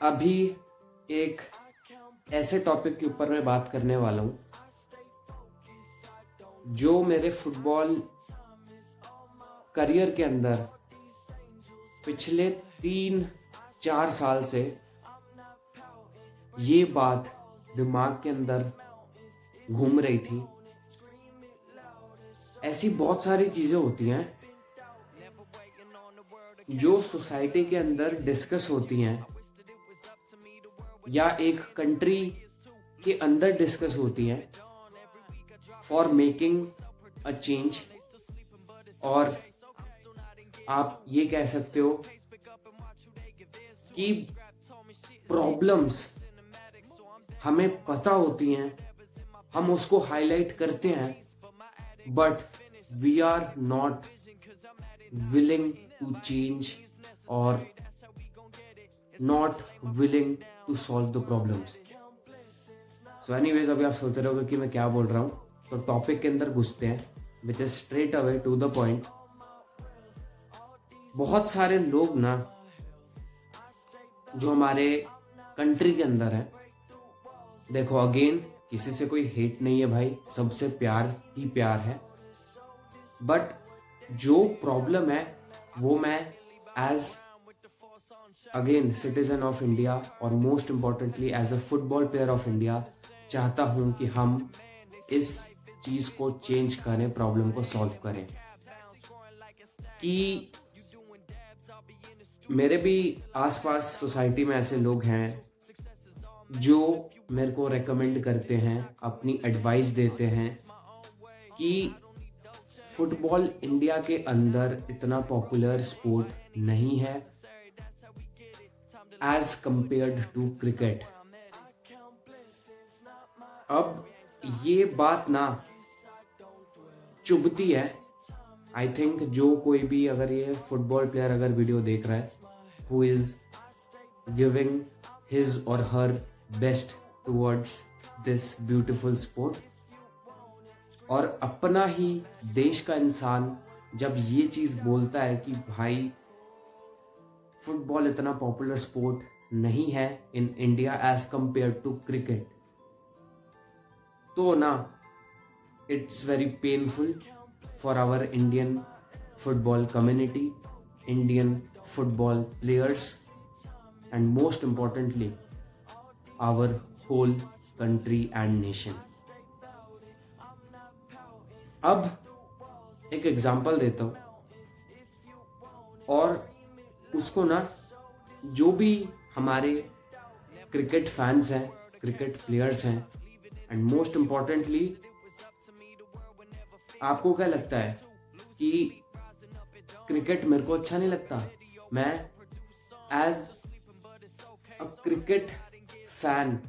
अभी एक ऐसे टॉपिक के ऊपर मैं बात करने वाला हूँ जो मेरे फुटबॉल करियर के अंदर पिछले 3-4 साल से ये बात दिमाग के अंदर घूम रही थी। ऐसी बहुत सारी चीजें होती हैं जो सोसाइटी के अंदर डिस्कस होती हैं या एक कंट्री के अंदर डिस्कस होती हैं फॉर मेकिंग अ चेंज, और आप ये कह सकते हो कि प्रॉब्लम्स हमें पता होती हैं, हम उसको हाईलाइट करते हैं, but we are not willing to change और not willing to solve the problems. So anyways, अभी आप सोच रहे होगे कि मैं क्या बोल रहा हूँ, तो टॉपिक के अंदर घुसते हैं which is straight away to the point. बहुत सारे लोग ना जो हमारे कंट्री के अंदर हैं, देखो अगेन किसी से कोई हेट नहीं है भाई, सबसे प्यार ही प्यार है, बट जो प्रॉब्लम है वो मैं as again citizen of India और most importantly as a football player of India चाहता हूं कि हम इस चीज को चेंज करें, प्रॉब्लम को सॉल्व करें। कि मेरे भी आसपास सोसाइटी में ऐसे लोग हैं जो मेरे को रेकमेंड करते हैं, अपनी एडवाइस देते हैं कि फुटबॉल इंडिया के अंदर इतना पॉपुलर स्पोर्ट नहीं है एज कंपेयर्ड टू क्रिकेट। अब ये बात ना चुभती है। आई थिंक जो कोई भी अगर ये फुटबॉल प्लेयर अगर वीडियो देख रहा है, हु इज गिविंग हिज और her best towards this beautiful sport, और अपना ही देश का इंसान जब ये चीज बोलता है कि भाई फुटबॉल इतना पॉपुलर स्पोर्ट नहीं है in India as compare to cricket, तो ना it's very painful for our Indian football community, Indian football players, and most importantly our whole country and nation. अब एक एग्जांपल देता हूं, और उसको ना जो भी हमारे क्रिकेट फैंस हैं, क्रिकेट प्लेयर्स हैं, एंड मोस्ट इम्पॉर्टेंटली आपको क्या लगता है कि क्रिकेट मेरे को अच्छा नहीं लगता? मैं as a cricket fan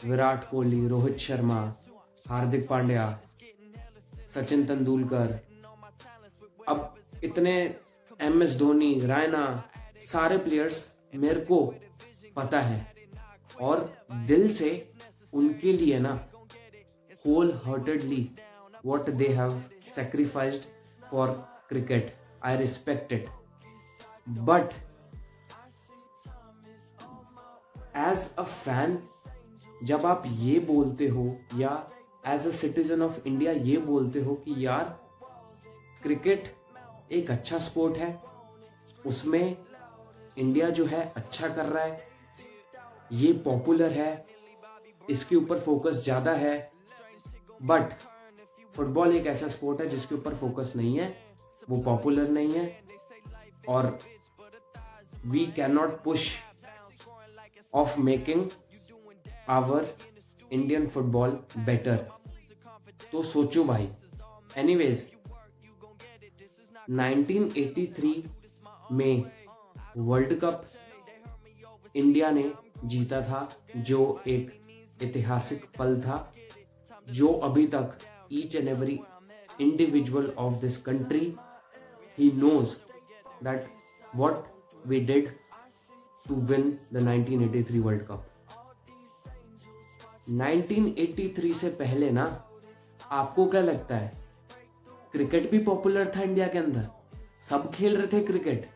Virat Kohli, Rohit Sharma, Hardik Pandya, Sachin Tendulkar, अब इतने MS धोनी, रैना, सारे प्लेयर्स मेरे को पता है, और दिल से उनके लिए ना wholeheartedly what they have sacrificed for cricket, I respect it, but as a fan जब आप ये बोलते हो या as a citizen of India ये बोलते हो कि यार क्रिकेट एक अच्छा स्पोर्ट है, उसमें इंडिया जो है अच्छा कर रहा है, ये पॉपुलर है, इसके ऊपर फोकस ज्यादा है, बट फुटबॉल एक ऐसा स्पोर्ट है जिसके ऊपर फोकस नहीं है, वो पॉपुलर नहीं है, और we can not push of making our Indian football better. तो सोचो भाई। एनीवेज, 1983 में वर्ल्ड कप इंडिया ने जीता था, जो एक ऐतिहासिक पल था, जो अभी तक each and every individual of this country, he knows that what we did to win the 1983 World Cup. 1983 से पहले ना आपको क्या लगता है, क्रिकेट भी पॉपुलर था इंडिया के अंदर, सब खेल रहे थे क्रिकेट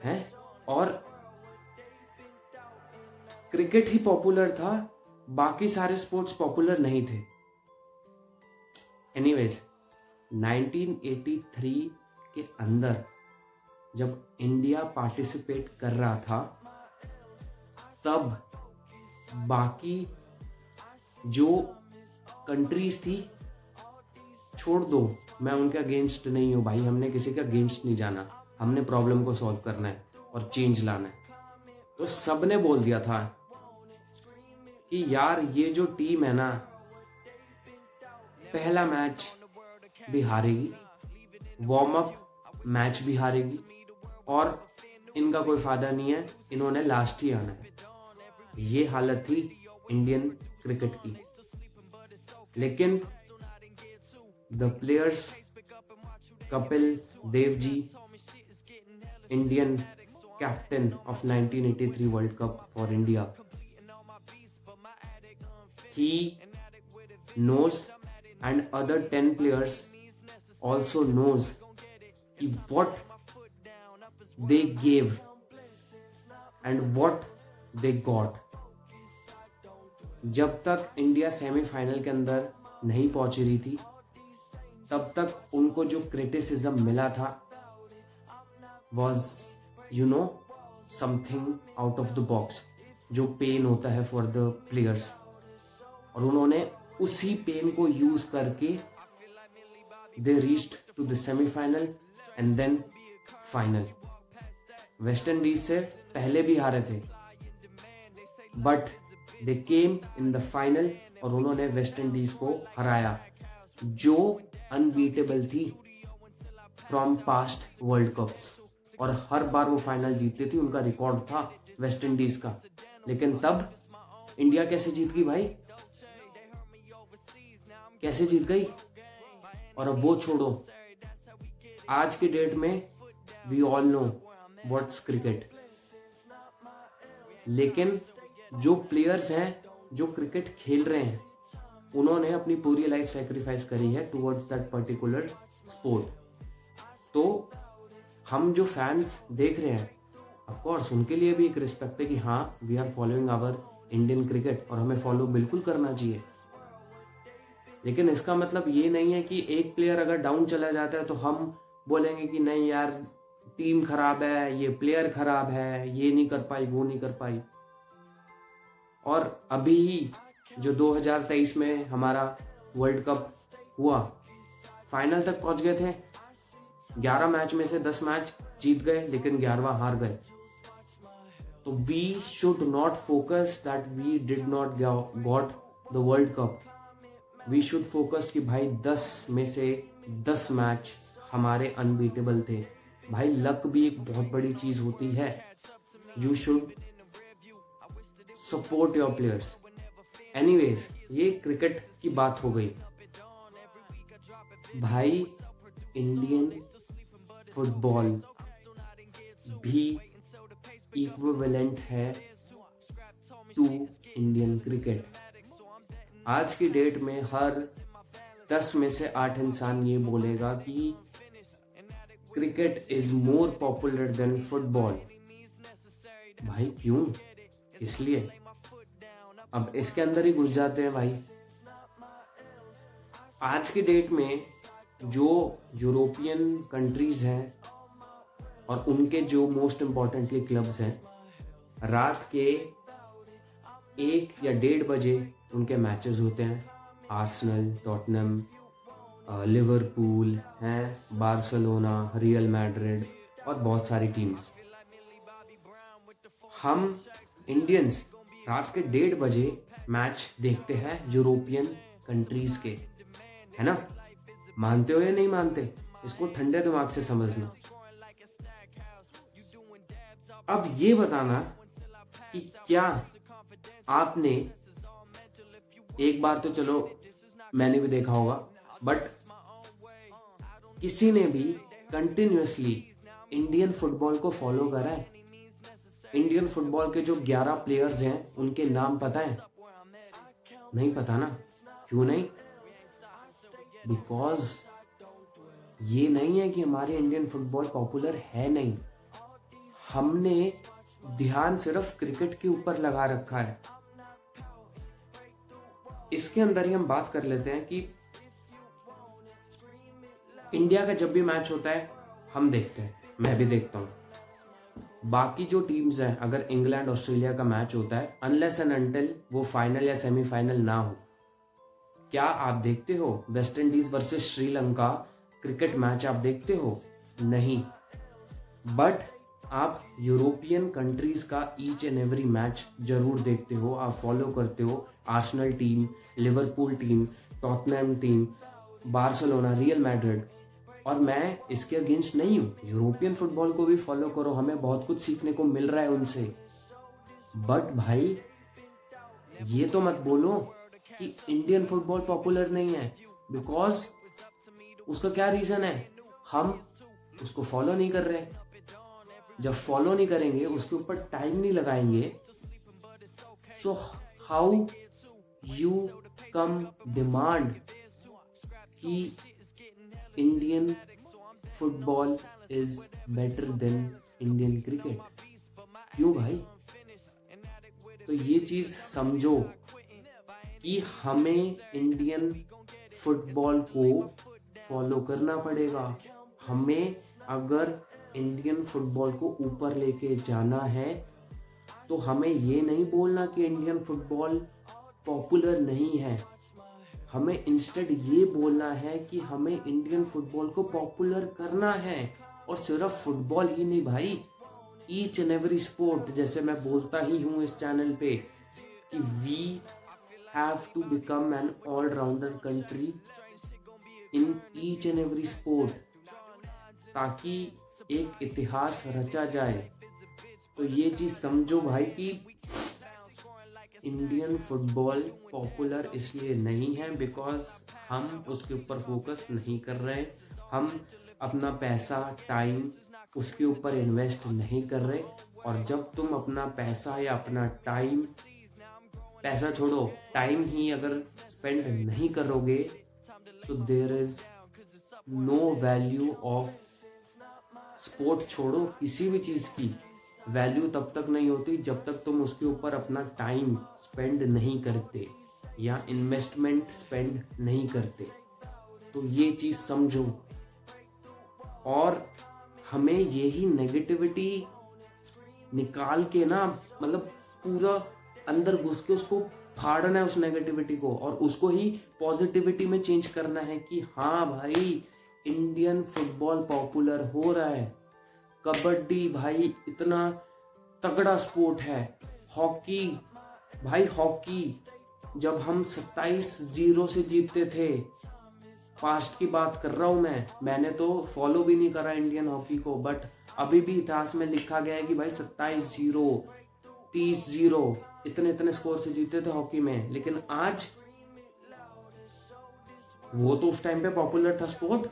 हैं, और क्रिकेट ही पॉपुलर था, बाकी सारे स्पोर्ट्स पॉपुलर नहीं थे। एनीवेज 1983 के अंदर जब इंडिया पार्टिसिपेट कर रहा था, तब बाकी जो कंट्रीज थी, छोड़ दो, मैं उनके अगेंस्ट नहीं हूं भाई, हमने किसी का अगेंस्ट नहीं जाना, हमने प्रॉब्लम को सॉल्व करना है और चेंज लाना है। तो सबने बोल दिया था कि यार ये जो टीम है ना, पहला मैच भी हारेगी, वार्म अप मैच भी हारेगी, और इनका कोई फायदा नहीं है, इन्होंने लास्ट ही आना है। ये हालत थी इंडियन क्रिकेट की। लेकिन the players, Kapil Dev ji, Indian captain of 1983 world cup for India, he knows and other 10 players also knows what they gave and what they got। जब तक इंडिया सेमीफाइनल के अंदर नहीं पहुंच रही थी, तब तक उनको जो क्रिटिसिज्म मिला था was something out of the box, जो पेन होता है फॉर द प्लेयर्स, और उन्होंने उसी पेन को यूज करके they reached to the semifinal and then final. West Indies से पहले भी हारे थे, but they came in the final और उन्होंने वेस्ट इंडीज को हराया, जो अनबीटेबल थी फ्रॉम पास्ट वर्ल्ड कप्स, और हर बार वो फाइनल जीतती थी, उनका रिकॉर्ड था वेस्ट इंडीज का। लेकिन तब इंडिया कैसे जीत गई भाई, कैसे जीत गई? और अब वो छोड़ो, आज की डेट में we all know what's cricket. लेकिन जो प्लेयर्स हैं, जो क्रिकेट खेल रहे हैं, उन्होंने अपनी पूरी लाइफ सैक्रिफाइस करी है टुवर्ड्स दैट पर्टिकुलर स्पोर्ट। तो हम जो फैंस देख रहे हैं, ऑफ कोर्स उनके लिए भी एक रिस्पेक्ट है कि हाँ, we are following our Indian cricket, और हमें फॉलो बिल्कुल करना चाहिए। लेकिन इसका मतलब ये नहीं है कि एक प्लेयर अगर डाउन चला जाता है तो हम बोलेंगे कि नहीं यार, टीम खराब है, ये प्लेयर खराब है, ये नहीं कर पाई, वो नहीं कर पाई। और अभी ही जो 2023 में हमारा वर्ल्ड कप हुआ, फाइनल तक पहुंच गए थे, 11 मैच में से 10 मैच जीत गए, लेकिन 11वां हार गए। तो we should not focus that we did not got the world cup. We should focus कि भाई 10 में से 10 मैच हमारे अनबीटेबल थे। भाई लक भी एक बहुत बड़ी चीज होती है। You should support your players. Anyways, ये क्रिकेट की बात हो गई। भाई इंडियन फुटबॉल भी इक्विवेलेंट है टू इंडियन क्रिकेट। आज की डेट में हर 10 में से 8 इंसान ये बोलेगा कि cricket is more popular than football. भाई क्यों? इसलिए अब इसके अंदर ही घुस जाते हैं भाई। आज की डेट में जो यूरोपियन कंट्रीज हैं और उनके जो मोस्ट इम्पॉर्टेंटली क्लब्स हैं, रात के 1 या 1:30 बजे उनके मैचेस होते हैं। आर्सेनल, टॉटनम, लिवरपूल हैं, बार्सिलोना, रियल मैड्रिड और बहुत सारी टीम्स। हम इंडियंस रात के 1:30 बजे मैच देखते हैं यूरोपियन कंट्रीज के, है ना? मानते हो या नहीं मानते? इसको ठंडे दिमाग से समझना। अब ये बताना कि क्या आपने एक बार तो चलो मैंने भी देखा होगा, बट किसी ने भी कंटिन्यूअसली इंडियन फुटबॉल को फॉलो करा है? इंडियन फुटबॉल के जो 11 प्लेयर्स हैं उनके नाम पता है? नहीं पता ना? क्यों नहीं? बिकॉज ये नहीं है कि हमारे इंडियन फुटबॉल पॉपुलर है नहीं, हमने ध्यान सिर्फ क्रिकेट के ऊपर लगा रखा है। इसके अंदर ही हम बात कर लेते हैं कि इंडिया का जब भी मैच होता है हम देखते हैं, मैं भी देखता हूं। बाकी जो टीम्स हैं, अगर इंग्लैंड ऑस्ट्रेलिया का मैच होता है, अनलेस एंड अनटिल वो फाइनल या सेमीफाइनल ना हो, क्या आप देखते हो West Indies versus Sri Lanka cricket match? आप देखते हो? नहीं। बट आप यूरोपियन कंट्रीज का ईच एंड एवरी मैच जरूर देखते हो, आप फॉलो करते हो। Arsenal team, Liverpool team, Tottenham team, Barcelona, real Madrid. और मैं इसके अगेंस्ट नहीं हूँ, यूरोपियन फुटबॉल को भी फॉलो करो, हमें बहुत कुछ सीखने को मिल रहा है उनसे। बट भाई ये तो मत बोलो कि इंडियन फुटबॉल पॉपुलर नहीं है, बिकॉज उसका क्या रीजन है? हम उसको फॉलो नहीं कर रहे। जब फॉलो नहीं करेंगे, उसके ऊपर टाइम नहीं लगाएंगे, so how you come demand कि Indian football is better than Indian cricket? क्यों भाई? तो ये चीज समझो कि हमें इंडियन फुटबॉल को फॉलो करना पड़ेगा। हमें अगर इंडियन फुटबॉल को ऊपर लेके जाना है तो हमें ये नहीं बोलना कि इंडियन फुटबॉल पॉपुलर नहीं है। हमें इंस्टेड ये बोलना है कि हमें इंडियन फुटबॉल को पॉपुलर करना है। और सिर्फ फुटबॉल ही नहीं भाई, ईच एंड एवरी स्पोर्ट। जैसे मैं बोलता ही हूँ इस चैनल पे कि we have to become an allrounder country in each and every sport, ताकि एक इतिहास रचा जाए। तो ये चीज समझो भाई कि इंडियन फुटबॉल पॉपुलर इसलिए नहीं है बिकॉज हम उसके ऊपर फोकस नहीं कर रहे, हम अपना पैसा, टाइम उसके ऊपर इन्वेस्ट नहीं कर रहे। और जब तुम अपना पैसा या अपना टाइम, पैसा छोड़ो, टाइम ही अगर स्पेंड नहीं करोगे तो there is no value of sport. छोड़ो, किसी भी चीज की वैल्यू तब तक नहीं होती जब तक तुम उसके ऊपर अपना टाइम स्पेंड नहीं करते या इन्वेस्टमेंट स्पेंड नहीं करते। तो ये चीज समझो। और हमें यही नेगेटिविटी निकाल के ना, मतलब पूरा अंदर घुस के उसको फाड़ना है उस नेगेटिविटी को, और उसको ही पॉजिटिविटी में चेंज करना है कि हाँ भाई इंडियन फुटबॉल पॉपुलर हो रहा है। कबड्डी भाई इतना तगड़ा स्पोर्ट है। हॉकी भाई, हॉकी जब हम 27-0 से जीतते थे, पास्ट की बात कर रहा हूं मैंने तो फॉलो भी नहीं करा इंडियन हॉकी को, बट अभी भी इतिहास में लिखा गया है कि भाई 27-0, 30-0 इतने स्कोर से जीते थे हॉकी में। लेकिन आज वो तो उस टाइम पे पॉपुलर था स्पोर्ट,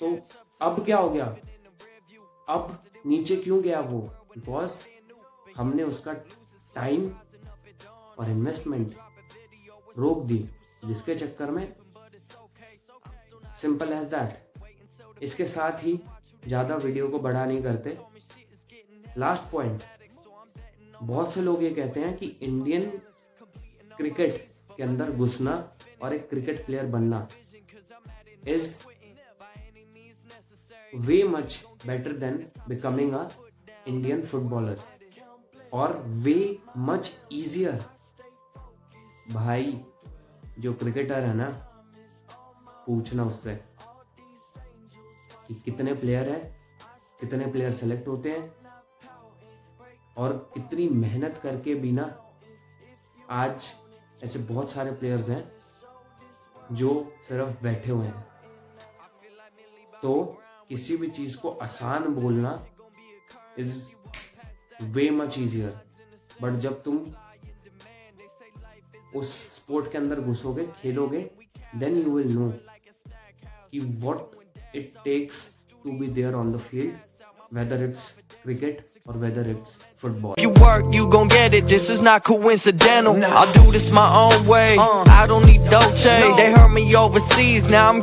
तो अब क्या हो गया? अब नीचे क्यों गया वो? बिकॉज हमने उसका टाइम और इन्वेस्टमेंट रोक दी, जिसके चक्कर में सिंपल एज दैट। इसके साथ ही ज्यादा वीडियो को बड़ा नहीं करते। लास्ट पॉइंट, बहुत से लोग ये कहते हैं कि इंडियन क्रिकेट के अंदर घुसना और एक क्रिकेट प्लेयर बनना is way much better than becoming a Indian footballer, और वे मच इजियर। भाई जो क्रिकेटर है ना, पूछना उससे कि कितने प्लेयर है, कितने प्लेयर सेलेक्ट होते हैं, और कितनी मेहनत करके भी ना आज ऐसे बहुत सारे प्लेयर्स हैं जो सिर्फ बैठे हुए हैं। तो किसी भी चीज को आसान बोलना is way much easier, but जब तुम उस स्पोर्ट के अंदर घुसोगे, खेलोगे, देन यू विल नो कि what it takes to be there on the field, whether it's cricket or whether it's football. You work, you gon' get it. This is not coincidental. I'll do this my own way. I don't need Dolce. They heard me overseas. Now I'm